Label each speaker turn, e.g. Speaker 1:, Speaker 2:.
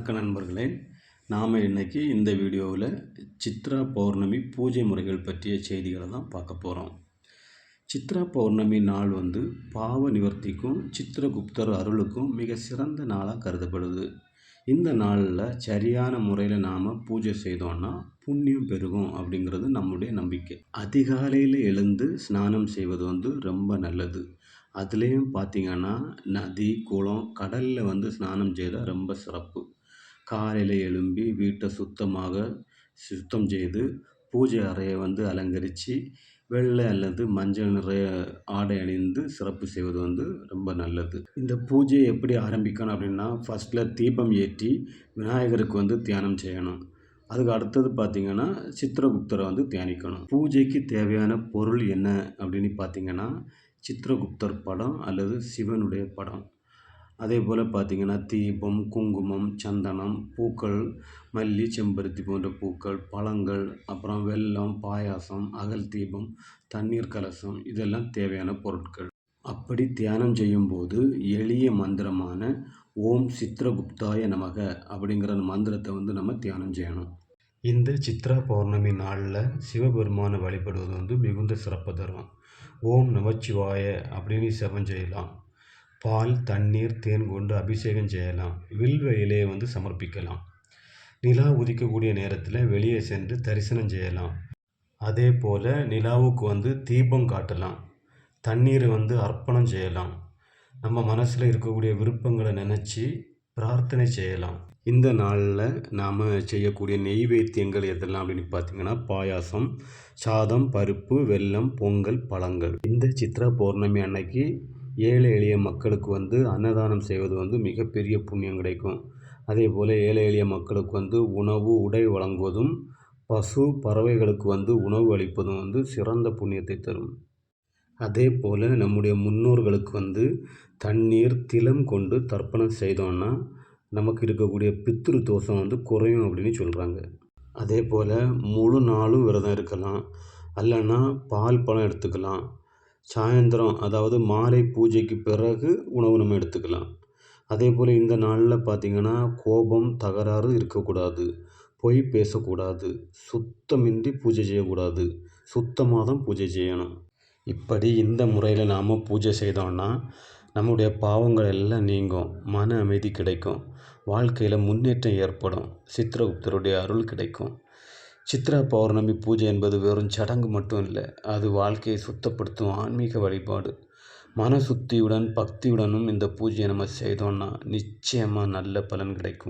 Speaker 1: வணக்க நண்பர்களே, நாம் இன்றைக்கி இந்த வீடியோவில் சித்ரா பௌர்ணமி பூஜை முறைகள் பற்றிய செய்திகளை தான் பார்க்க போகிறோம். சித்ரா பௌர்ணமி நாள் பாவ நிவர்த்திக்கும் சித்திரகுப்தர் அருளுக்கும் மிக சிறந்த நாளாக கருதப்படுது. இந்த நாளில் சரியான முறையில் நாம் பூஜை செய்தோன்னா புண்ணியம் பெருகும் அப்படிங்கிறது நம்முடைய நம்பிக்கை. அதிகாலையில் எழுந்து ஸ்நானம் செய்வது ரொம்ப நல்லது. அதுலேயும் பார்த்திங்கன்னா நதி, குளம், கடலில் ஸ்நானம் செய்தால் ரொம்ப சிறப்பு. காலையில் எழும்பி வீட்டை சுத்தம் செய்து பூஜை அறையை அலங்கரித்து வெள்ளை அல்லது மஞ்சள் நிறைய ஆடை அணிந்து சிறப்பு செய்வது ரொம்ப நல்லது. இந்த பூஜையை எப்படி ஆரம்பிக்கணும் அப்படின்னா, ஃபஸ்ட்டில் தீபம் ஏற்றி விநாயகருக்கு தியானம் செய்யணும். அதுக்கு அடுத்தது பார்த்திங்கன்னா சித்திரகுப்தரை தியானிக்கணும். பூஜைக்கு தேவையான பொருள் என்ன அப்படின்னு பார்த்திங்கன்னா, சித்திரகுப்தர் படம் அல்லது சிவனுடைய படம். அதே போல் பார்த்திங்கன்னா தீபம், குங்குமம், சந்தனம், பூக்கள், மல்லி, செம்பருத்தி போன்ற பூக்கள், பழங்கள், அப்புறம் வெல்லம், பாயாசம், அகல் தீபம், தண்ணீர் கலசம், இதெல்லாம் தேவையான பொருட்கள். அப்படி தியானம் செய்யும்போது எளிய மந்திரமான ஓம் சித்திரகுப்தாய நமக அப்படிங்கிற மந்திரத்தை நம்ம தியானம் செய்யணும். இந்த சித்ரா பௌர்ணமி நாளில் சிவபெருமானை வழிபடுவது மிகுந்த சிறப்பு தரும். ஓம் நமச்சிவாய அப்படின்னு ஜெபம் செய்யலாம். பால், தண்ணீர், தேன் கொண்டு அபிஷேகம் செய்யலாம். வில்வ இலையை சமர்ப்பிக்கலாம். நிலா உதிக்கக்கூடிய நேரத்தில் வெளியே சென்று தரிசனம் செய்யலாம். அதே போல் நிலாவுக்கு தீபம் காட்டலாம். தண்ணீரை அர்ப்பணம் செய்யலாம். நம்ம மனசில் இருக்கக்கூடிய விருப்பங்களை நினச்சி பிரார்த்தனை செய்யலாம். இந்த நாளில் நாம் செய்யக்கூடிய நெய்வேத்தியங்கள் எதெல்லாம் அப்படின்னு பார்த்திங்கன்னா, பாயாசம், சாதம், பருப்பு, வெல்லம், பொங்கல், பழங்கள். இந்த சித்ரா பௌர்ணமி அன்னைக்கு ஏழை எளிய மக்களுக்கு அன்னதானம் செய்வது மிகப்பெரிய புண்ணியம் கிடைக்கும். அதே போல் ஏழை எளிய மக்களுக்கு உணவு, உடை வழங்குவதும் பசு, பறவைகளுக்கு உணவு அளிப்பதும் சிறந்த புண்ணியத்தை தரும். அதே போல் நம்முடைய முன்னோர்களுக்கு தண்ணீர், திலம் கொண்டு தர்ப்பணம் செய்தோன்னா நமக்கு இருக்கக்கூடிய பித்ரு தோஷம் குறையும் அப்படின்னு சொல்கிறாங்க. அதே போல் முழு நாளும் விரதம் இருக்கலாம். அல்லனா பால் பழம் எடுத்துக்கலாம். சாயந்தரம் அதாவது மாலை பூஜைக்கு பிறகு உணவு நம்ம எடுத்துக்கலாம். அதே போல் இந்த நாளில் பார்த்திங்கன்னா கோபம், தகராறு இருக்கக்கூடாது. பொய் பேசக்கூடாது. சுத்தமின்றி பூஜை செய்யக்கூடாது. சுத்தமாக தான் பூஜை செய்யணும். இப்படி இந்த முறையில் நாம் பூஜை செய்தோன்னா நம்முடைய பாவங்கள் எல்லாம் நீங்கும். மன அமைதி கிடைக்கும். வாழ்க்கையில் முன்னேற்றம் ஏற்படும். சித்திரகுப்தருடைய அருள் கிடைக்கும். சித்ரா பௌர்ணமி பூஜை என்பது வெறும் சடங்கு மட்டும் இல்லை. அது வாழ்க்கையை சுத்தப்படுத்தும் ஆன்மீக வழிபாடு. மன சுத்தியுடன் பக்தியுடனும் இந்த பூஜையை நம்ம செய்தோன்னா நிச்சயமாக நல்ல பலன் கிடைக்கும்.